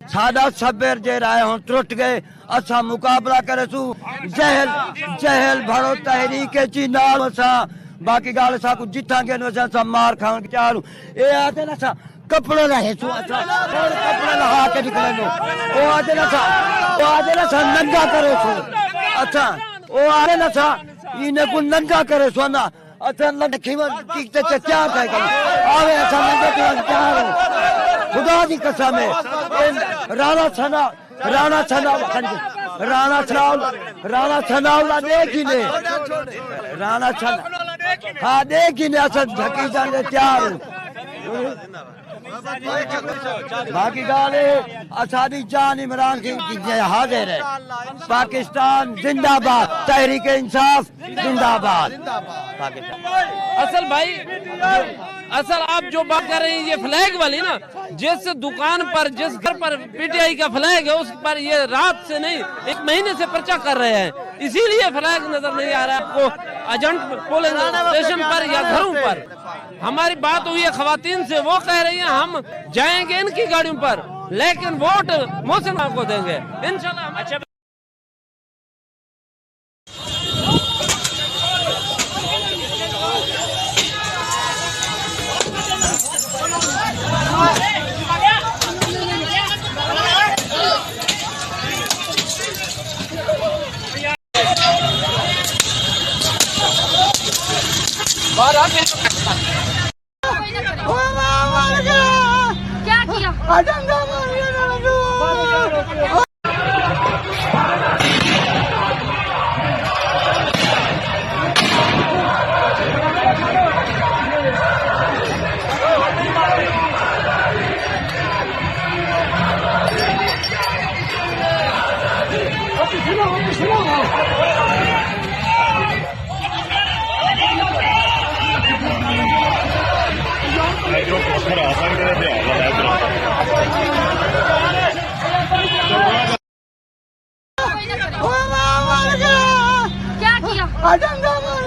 साडा सबेर जे राय हुन टुट गए असा मुकाबला करे सु जहल जहल भरो तहरीक ची नाल असा बाकी गाल सा को जिथा के असा मार खान के चालू ए आते ना सा कपड़ा रहे सु असा कपड़ा लहा के निकलनो ओ आते ना सा नंगा करे सु अच्छा ओ आते ना सा इने को नंगा करे सु ना अच्छा लंड खीवन ठीक ते क्या है आवे असा नंगा के चार खुदा की कसम है राणा छनावला देखी ने राणा छना हाँ देखी ने असल झकी जाने तैयार बाकी गाले असादी जान इमरान की हाजिर है पाकिस्तान जिंदाबाद तहरीक इंसाफ जिंदाबाद असल भाई असल आप जो बात कर रहे हैं ये फ्लैग वाली ना जिस दुकान पर जिस घर पर पीटीआई का फ्लैग है उस पर ये रात से नहीं 1 महीने से पर्चा कर रहे हैं इसीलिए फ्लैग नजर नहीं आ रहा है आपको एजेंट पोलिंग स्टेशन पर या घरों पर। हमारी बात हुई है खवातीन से वो कह रही हैं हम जाएंगे इनकी गाड़ियों पर लेकिन वोट मोहसिन को देंगे इंशाल्लाह। अच्छा क्या किया क्या किया